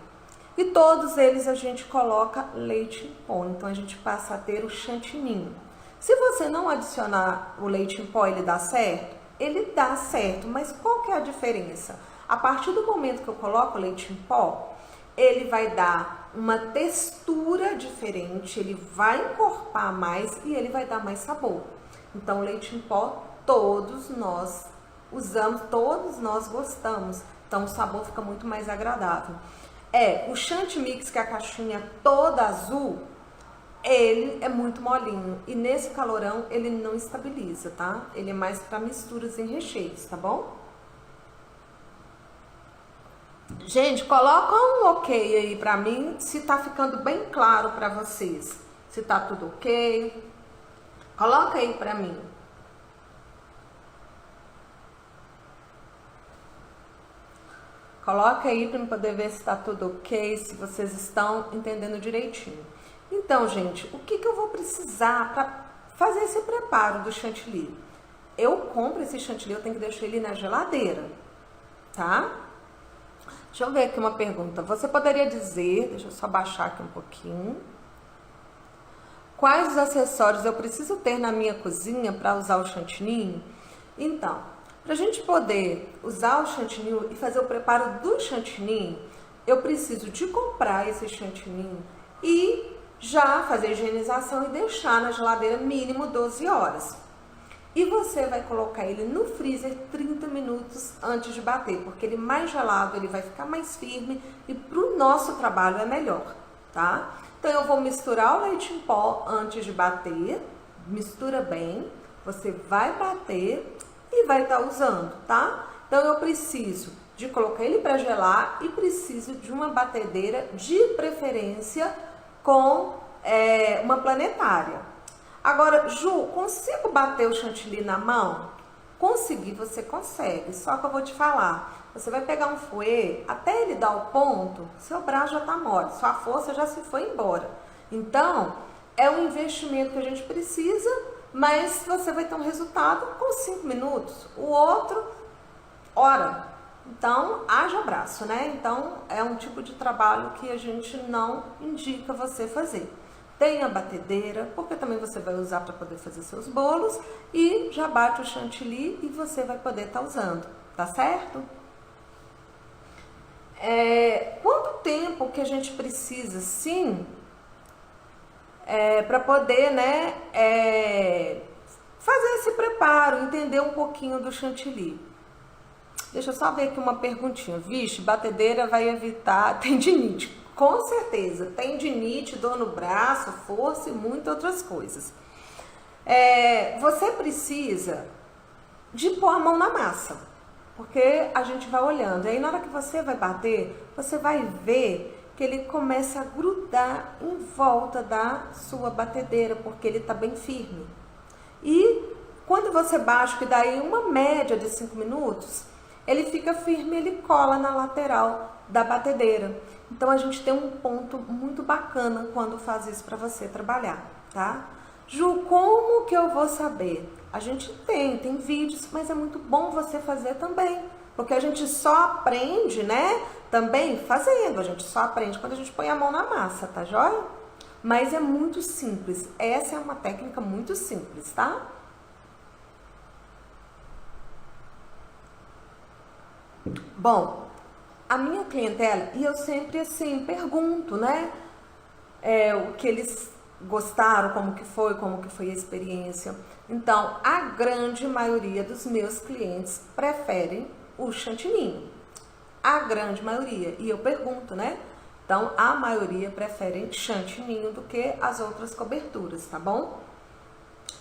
E todos eles a gente coloca leite em pó. Então, a gente passa a ter o chantininho. Se você não adicionar o leite em pó, ele dá certo? Ele dá certo, mas qual que é a diferença? A partir do momento que eu coloco o leite em pó, ele vai dar uma textura diferente, ele vai encorpar mais e ele vai dar mais sabor. Então, o leite em pó, todos nós usamos, todos nós gostamos. Então, o sabor fica muito mais agradável. O Chantimix, que é a caixinha toda azul, ele é muito molinho. E nesse calorão, ele não estabiliza, tá? Ele é mais para misturas em recheios, tá bom? Gente, coloca um ok aí pra mim, se tá ficando bem claro pra vocês. Se tá tudo ok. Coloca aí pra mim. Coloca aí para eu poder ver se tá tudo ok, se vocês estão entendendo direitinho. Então, gente, o que eu vou precisar para fazer esse preparo do chantilly? Eu compro esse chantilly, eu tenho que deixar ele na geladeira, tá? Deixa eu ver aqui uma pergunta. Você poderia dizer, deixa eu só baixar aqui um pouquinho. Quais os acessórios eu preciso ter na minha cozinha para usar o chantilly? Então, para a gente poder usar o chantilly e fazer o preparo do chantilly, eu preciso de comprar esse chantilly e já fazer a higienização e deixar na geladeira mínimo 12 horas. E você vai colocar ele no freezer 30 minutos antes de bater, porque ele mais gelado, ele vai ficar mais firme e para o nosso trabalho é melhor, tá? Então, eu vou misturar o leite em pó antes de bater, mistura bem, você vai bater e vai estar usando, tá? Então, eu preciso de colocar ele para gelar e preciso de uma batedeira, de preferência com uma planetária. Agora, Ju, consigo bater o chantilly na mão? Conseguir, você consegue, só que eu vou te falar. Você vai pegar um fouet, até ele dar o ponto, seu braço já tá mole, sua força já se foi embora. Então, é um investimento que a gente precisa, mas você vai ter um resultado com 5 minutos. O outro, hora. Então, haja braço, né? Então, é um tipo de trabalho que a gente não indica você fazer. Tem a batedeira, porque também você vai usar para poder fazer seus bolos e já bate o chantilly e você vai poder estar usando, tá certo? Quanto tempo que a gente precisa, sim, para poder, né, fazer esse preparo, entender um pouquinho do chantilly? Deixa eu só ver aqui uma perguntinha. Vixe, batedeira vai evitar tendinite. Com certeza, tendinite, dor no braço, força e muitas outras coisas. Você precisa de pôr a mão na massa, porque a gente vai olhando. E aí, na hora que você vai bater, você vai ver que ele começa a grudar em volta da sua batedeira, porque ele está bem firme. E quando você baixa, que daí uma média de 5 minutos, ele fica firme, ele cola na lateral da batedeira. Então, a gente tem um ponto muito bacana quando faz isso para você trabalhar, tá? Ju, como que eu vou saber? A gente tem vídeos, mas é muito bom você fazer também. Porque a gente só aprende, né? Também fazendo. A gente só aprende quando a gente põe a mão na massa, tá joia? Mas é muito simples. Essa é uma técnica muito simples, tá? Bom, a minha clientela, e eu sempre assim pergunto, né? O que eles gostaram, como que foi a experiência. Então, a grande maioria dos meus clientes preferem o chantininho. A grande maioria. E eu pergunto, né? Então, a maioria prefere chantininho do que as outras coberturas, tá bom?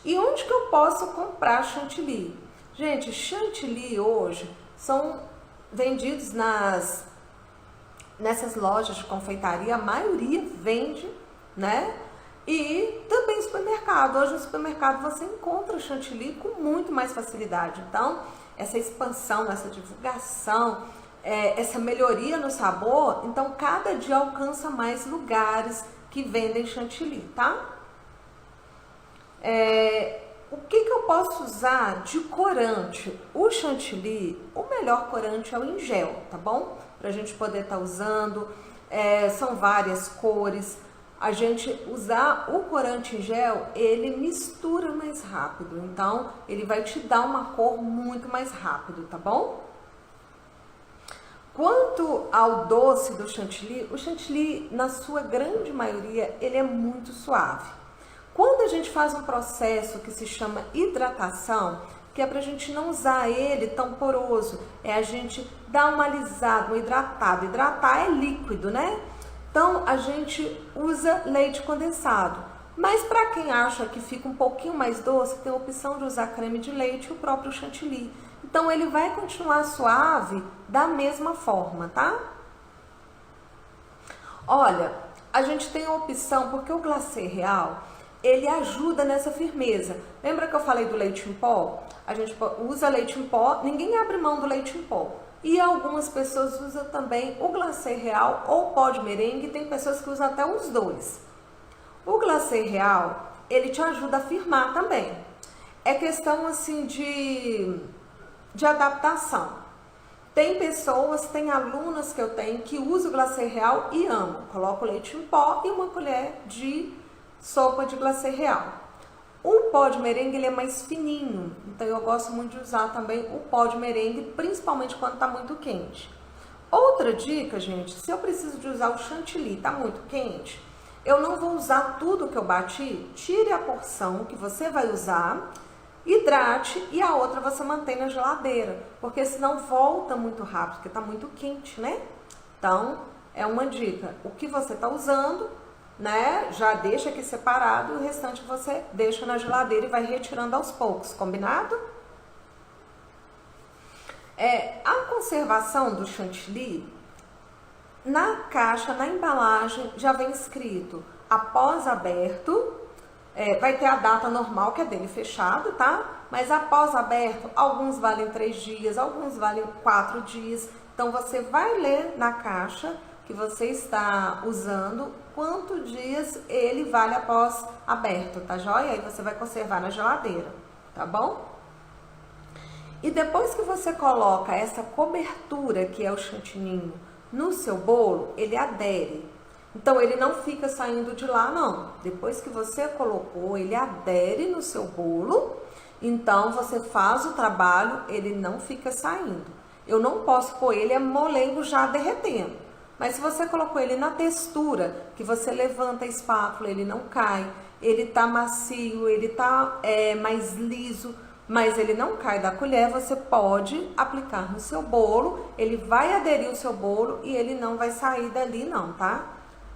E onde que eu posso comprar chantilly? Gente, chantilly hoje são vendidos nessas lojas de confeitaria, a maioria vende, né? E também no supermercado. Hoje no supermercado você encontra chantilly com muito mais facilidade. Então, essa expansão, essa divulgação, essa melhoria no sabor, então cada dia alcança mais lugares que vendem chantilly, tá? O que eu posso usar de corante? O chantilly, o melhor corante é o em gel, tá bom? Pra gente poder estar usando, são várias cores. A gente usar o corante em gel, ele mistura mais rápido, então ele vai te dar uma cor muito mais rápido, tá bom? Quanto ao doce do chantilly, o chantilly, na sua grande maioria, ele é muito suave. Quando a gente faz um processo que se chama hidratação, que é para a gente não usar ele tão poroso, é a gente dar uma alisada, um hidratado. Hidratar é líquido, né? Então, a gente usa leite condensado. Mas para quem acha que fica um pouquinho mais doce, tem a opção de usar creme de leite e o próprio chantilly. Então, ele vai continuar suave da mesma forma, tá? Olha, a gente tem a opção, porque o glacê real, ele ajuda nessa firmeza. Lembra que eu falei do leite em pó? A gente usa leite em pó, ninguém abre mão do leite em pó. E algumas pessoas usam também o glacê real ou pó de merengue, tem pessoas que usam até os dois. O glacê real, ele te ajuda a firmar também. É questão assim de adaptação. Tem pessoas, tem alunas que eu tenho que usam o glacê real e amam. Coloco leite em pó e uma colher de sopa de glacê real. O pó de merengue ele é mais fininho, então eu gosto muito de usar também o pó de merengue, principalmente quando está muito quente. Outra dica, gente, se eu preciso de usar o chantilly, está muito quente, eu não vou usar tudo que eu bati, tire a porção que você vai usar, hidrate e a outra você mantém na geladeira, porque senão volta muito rápido, porque está muito quente, né? Então, é uma dica, o que você está usando, né? Já deixa aqui separado e o restante você deixa na geladeira e vai retirando aos poucos, combinado? A conservação do chantilly, na caixa, na embalagem, já vem escrito após aberto, vai ter a data normal que é dele fechado, tá? Mas após aberto, alguns valem 3 dias, alguns valem 4 dias. Então você vai ler na caixa que você está usando, quantos dias ele vale após aberto, tá joia? Aí você vai conservar na geladeira, tá bom? E depois que você coloca essa cobertura, que é o chantininho, no seu bolo, ele adere. Então, ele não fica saindo de lá, não. Depois que você colocou, ele adere no seu bolo, então você faz o trabalho, ele não fica saindo. Eu não posso pôr ele molengo já derretendo. Mas se você colocou ele na textura, que você levanta a espátula, ele não cai, ele tá macio, ele tá mais liso, mas ele não cai da colher, você pode aplicar no seu bolo, ele vai aderir ao seu bolo e ele não vai sair dali não, tá?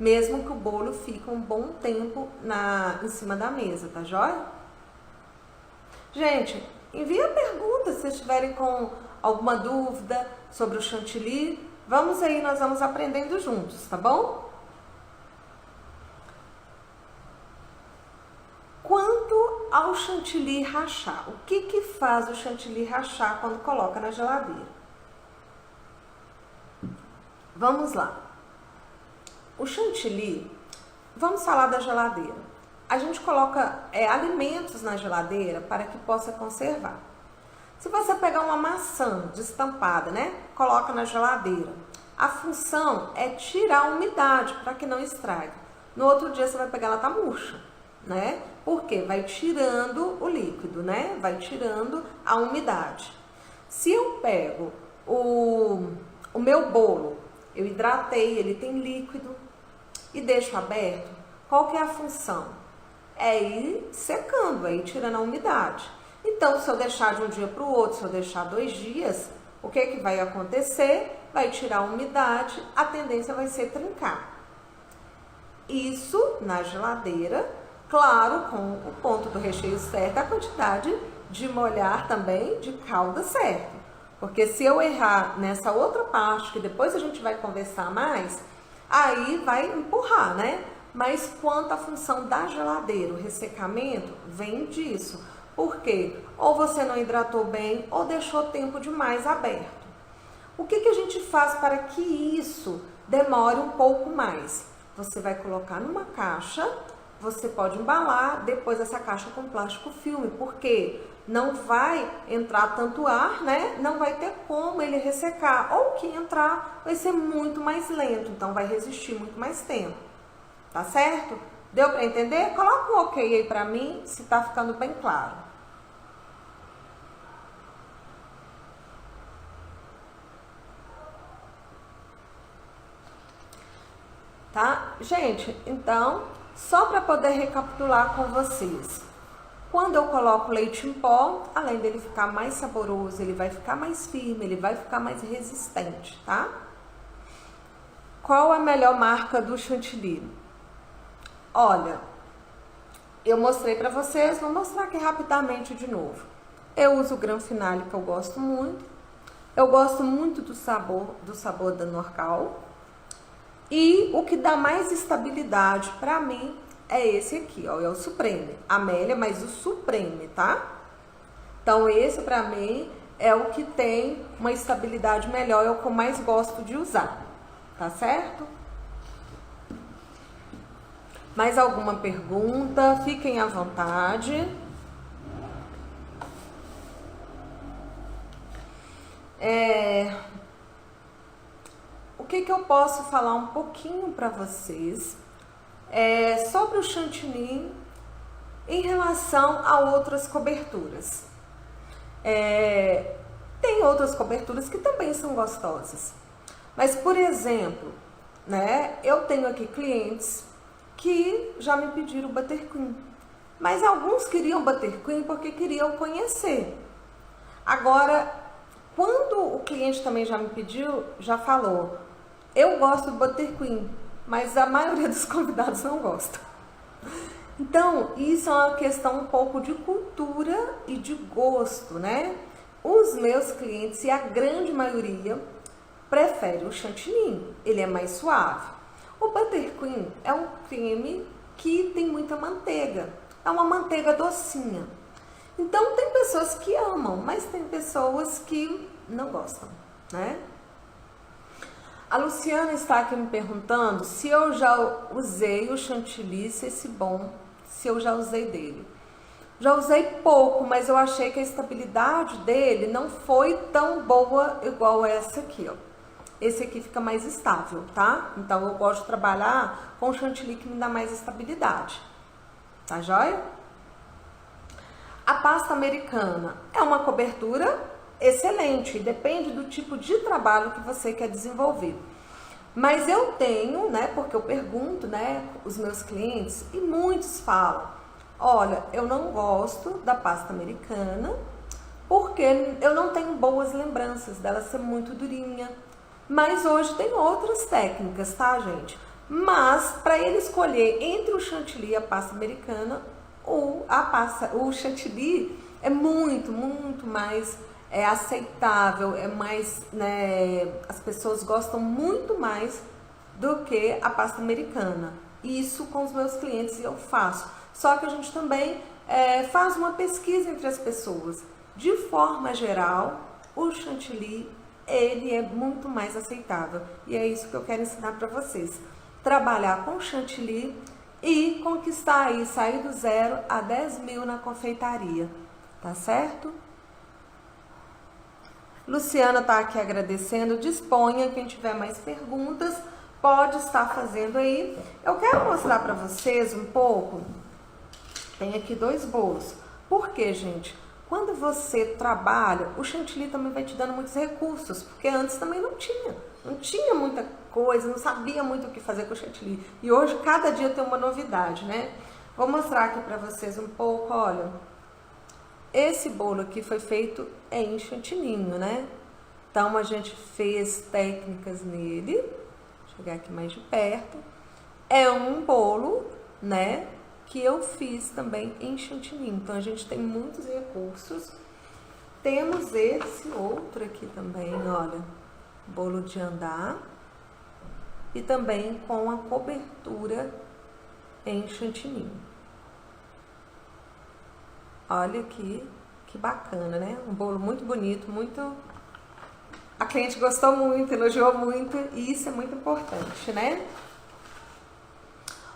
Mesmo que o bolo fique um bom tempo em cima da mesa, tá joia? Gente, envia perguntas se vocês estiverem com alguma dúvida sobre o chantilly. Vamos aí, nós vamos aprendendo juntos, tá bom? Quanto ao chantilly rachar, o que faz o chantilly rachar quando coloca na geladeira? Vamos lá. O chantilly, vamos falar da geladeira. A gente coloca alimentos na geladeira para que possa conservar. Se você pegar uma maçã destampada, né, coloca na geladeira, a função é tirar a umidade para que não estrague. No outro dia você vai pegar, ela tá murcha, né? Porque vai tirando o líquido, né? Vai tirando a umidade. Se eu pego o meu bolo, eu hidratei, ele tem líquido e deixo aberto, qual que é a função? É ir secando, é ir tirando a umidade. Então, se eu deixar de um dia para o outro, se eu deixar 2 dias, o que que vai acontecer? Vai tirar a umidade, a tendência vai ser trincar. Isso na geladeira, claro, com o ponto do recheio certo, a quantidade de molhar também de calda certo. Porque se eu errar nessa outra parte, que depois a gente vai conversar mais, aí vai empurrar, né? Mas quanto à função da geladeira, o ressecamento vem disso. Por quê? Ou você não hidratou bem, ou deixou tempo demais aberto. O que a gente faz para que isso demore um pouco mais? Você vai colocar numa caixa, você pode embalar depois essa caixa com plástico filme, porque não vai entrar tanto ar, né? Não vai ter como ele ressecar, ou que entrar vai ser muito mais lento, então vai resistir muito mais tempo. Tá certo? Deu para entender? Coloca um ok aí para mim, se tá ficando bem claro. Tá? Gente, então, só para poder recapitular com vocês. Quando eu coloco leite em pó, além dele ficar mais saboroso, ele vai ficar mais firme, ele vai ficar mais resistente, tá? Qual a melhor marca do chantilly? Olha, eu mostrei para vocês, vou mostrar aqui rapidamente de novo. Eu uso o Gran Finale, que eu gosto muito. Eu gosto muito do sabor da Norcal. E o que dá mais estabilidade para mim é esse aqui, ó, é o Supreme. Amélia, mas o Supreme, tá? Então esse para mim é o que tem uma estabilidade melhor, é o que eu mais gosto de usar, tá certo? Mais alguma pergunta? Fiquem à vontade. O que eu posso falar um pouquinho para vocês sobre o chantilly em relação a outras coberturas. Tem outras coberturas que também são gostosas. Mas, por exemplo, né, eu tenho aqui clientes que já me pediram buttercream. Mas alguns queriam buttercream porque queriam conhecer. Agora, quando o cliente também já me pediu, já falou, eu gosto do buttercream, mas a maioria dos convidados não gosta. Então, isso é uma questão um pouco de cultura e de gosto, né? Os meus clientes, e a grande maioria, prefere o chantilly, ele é mais suave. O buttercream é um creme que tem muita manteiga, é uma manteiga docinha. Então tem pessoas que amam, mas tem pessoas que não gostam, né? A Luciana está aqui me perguntando se eu já usei o chantilly, se esse bom, se eu já usei dele. Já usei pouco, mas eu achei que a estabilidade dele não foi tão boa igual essa aqui, ó. Esse aqui fica mais estável, tá? Então eu gosto de trabalhar com chantilly que me dá mais estabilidade. Tá joia? A pasta americana é uma cobertura excelente, depende do tipo de trabalho que você quer desenvolver. Mas eu tenho, né, porque eu pergunto, né, os meus clientes, e muitos falam, olha, eu não gosto da pasta americana, porque eu não tenho boas lembranças dela ser muito durinha. Mas hoje tem outras técnicas, tá, gente? Mas, para ele escolher entre o chantilly e a pasta americana, o chantilly é muito mais aceitável, é mais, né, as pessoas gostam muito mais do que a pasta americana. Isso com os meus clientes eu faço. Só que a gente também faz uma pesquisa entre as pessoas. De forma geral, o chantilly, ele é muito mais aceitável. E é isso que eu quero ensinar para vocês. Trabalhar com chantilly e conquistar aí, sair do 0 a 10 mil na confeitaria. Tá certo? Luciana está aqui agradecendo. Disponha, quem tiver mais perguntas, pode estar fazendo aí. Eu quero mostrar para vocês um pouco. Tem aqui 2 bolos. Por quê, gente? quando você trabalha, o chantilly também vai te dando muitos recursos, porque antes também não tinha muita coisa, não sabia muito o que fazer com o chantilly. E hoje, cada dia tem uma novidade, né? Vou mostrar aqui pra vocês um pouco, olha. Esse bolo aqui foi feito em chantillinho, né? Então, a gente fez técnicas nele. Vou chegar aqui mais de perto. É um bolo, né? Que eu fiz também em chantilly. Então, a gente tem muitos recursos. Temos esse outro aqui também, olha, bolo de andar. E também com a cobertura em chantilly. Olha aqui, que bacana, né? Um bolo muito bonito, muito... A cliente gostou muito, elogiou muito, e isso é muito importante, né?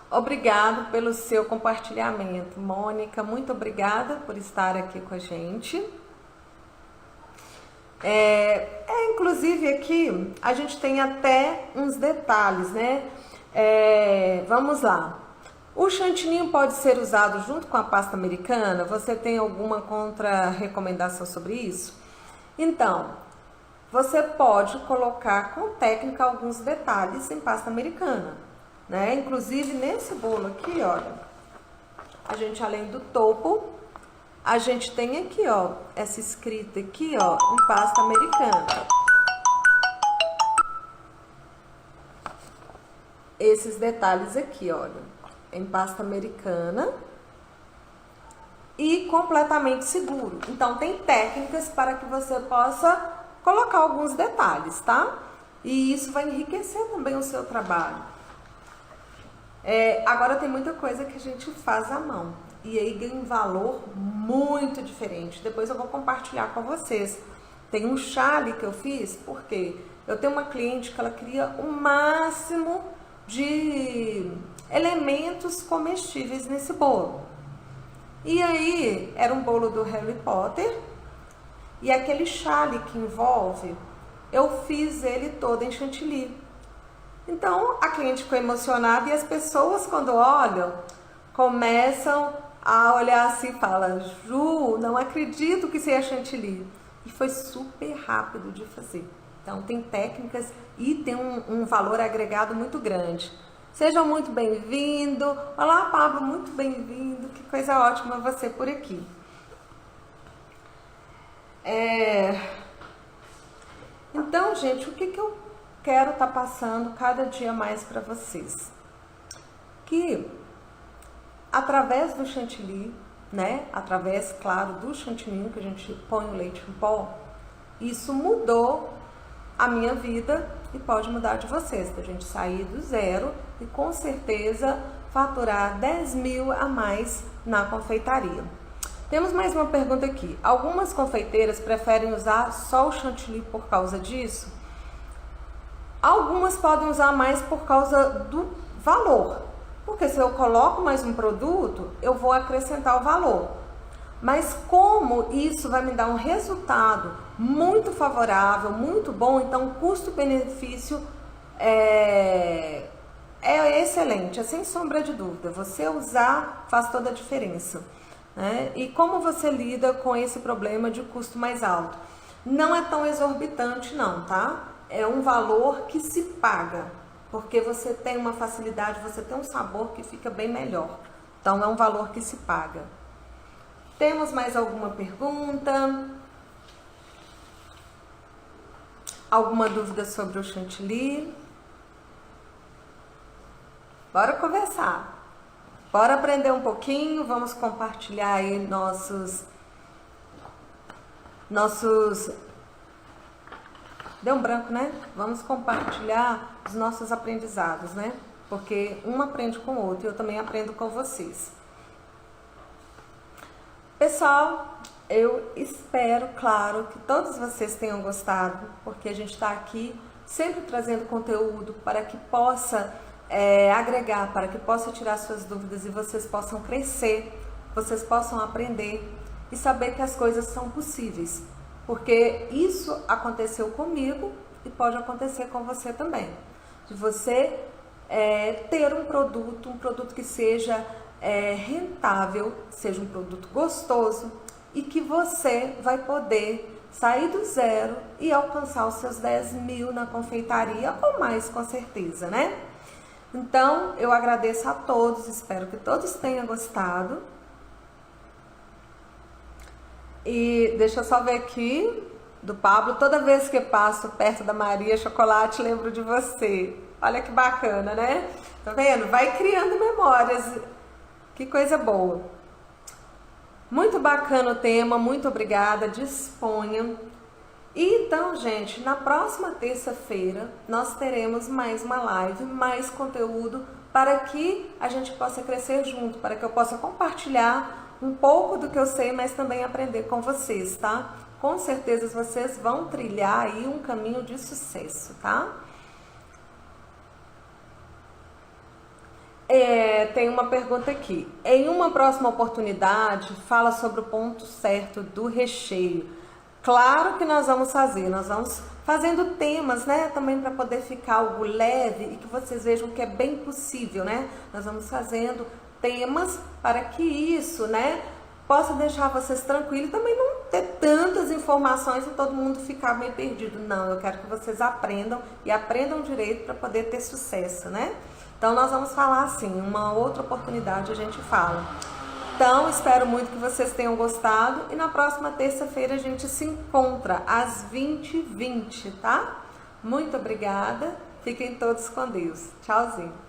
Obrigado pelo seu compartilhamento, Mônica. Muito obrigada por estar aqui com a gente. Inclusive aqui a gente tem até uns detalhes, né? Vamos lá. O chantilly pode ser usado junto com a pasta americana? Você tem alguma contra-recomendação sobre isso? Então, você pode colocar com técnica alguns detalhes em pasta americana. Né? Inclusive nesse bolo aqui, olha, a gente além do topo, a gente tem aqui, ó, essa escrita aqui, ó, em pasta americana. Esses detalhes aqui, olha, em pasta americana e completamente seguro. Então tem técnicas para que você possa colocar alguns detalhes, tá? E isso vai enriquecer também o seu trabalho. Agora tem muita coisa que a gente faz à mão e aí ganha um valor muito diferente. Depois eu vou compartilhar com vocês. Tem um chale que eu fiz, porque eu tenho uma cliente que ela cria o máximo de elementos comestíveis nesse bolo. E aí era um bolo do Harry Potter e aquele chale que envolve, eu fiz ele todo em chantilly. Então, a cliente ficou emocionada e as pessoas, quando olham, começam a olhar assim e falam: Ju, não acredito que isso é chantilly. E foi super rápido de fazer. Então, tem técnicas e tem um valor agregado muito grande. Seja muito bem-vindo. Olá, Pablo, muito bem-vindo. Que coisa ótima você por aqui. Então, gente, o que eu quero estar passando cada dia mais para vocês? Que através do chantilly, né? Através, claro, do chantilly que a gente põe o leite em pó, isso mudou a minha vida e pode mudar de vocês, da gente sair do zero e com certeza faturar 10 mil a mais na confeitaria. Temos mais uma pergunta aqui. Algumas confeiteiras preferem usar só o chantilly por causa disso? Algumas podem usar mais por causa do valor, porque se eu coloco mais um produto, eu vou acrescentar o valor. Mas como isso vai me dar um resultado muito favorável, muito bom, então o custo-benefício é excelente, é sem sombra de dúvida. Você usar faz toda a diferença, né? E como você lida com esse problema de custo mais alto? Não é tão exorbitante não, tá? É um valor que se paga, porque você tem uma facilidade, você tem um sabor que fica bem melhor. Então, é um valor que se paga. Temos mais alguma pergunta? Alguma dúvida sobre o chantilly? Bora conversar. Bora aprender um pouquinho, vamos compartilhar aí nossos... Deu um branco, né? Vamos compartilhar os nossos aprendizados, né? Porque um aprende com o outro e eu também aprendo com vocês. Pessoal, eu espero, claro, que todos vocês tenham gostado, porque a gente está aqui sempre trazendo conteúdo para que possa agregar, para que possa tirar suas dúvidas e vocês possam crescer, vocês possam aprender e saber que as coisas são possíveis. Porque isso aconteceu comigo e pode acontecer com você também. De você ter um produto que seja rentável, seja um produto gostoso e que você vai poder sair do zero e alcançar os seus 10 mil na confeitaria ou mais, com certeza, né? Então, eu agradeço a todos, espero que todos tenham gostado. E deixa eu só ver aqui, do Pablo, toda vez que passo perto da Maria Chocolate, lembro de você. Olha que bacana, né? Tá vendo? Vai criando memórias. Que coisa boa. Muito bacana o tema, muito obrigada, disponham. E então, gente, na próxima terça-feira nós teremos mais uma live, mais conteúdo para que a gente possa crescer junto, para que eu possa compartilhar um pouco do que eu sei, mas também aprender com vocês, tá? Com certeza vocês vão trilhar aí um caminho de sucesso, tá? Tem uma pergunta aqui. Em uma próxima oportunidade, fala sobre o ponto certo do recheio. Claro que nós vamos fazer, nós vamos fazendo temas, né? Também para poder ficar algo leve e que vocês vejam que é bem possível, né? Nós vamos fazendo temas para que isso, né, possa deixar vocês tranquilos e também não ter tantas informações e todo mundo ficar meio perdido. Não, eu quero que vocês aprendam e aprendam direito para poder ter sucesso, né? Então nós vamos falar assim, uma outra oportunidade a gente fala. Então, espero muito que vocês tenham gostado e na próxima terça-feira a gente se encontra às 20h20, tá? Muito obrigada, fiquem todos com Deus. Tchauzinho.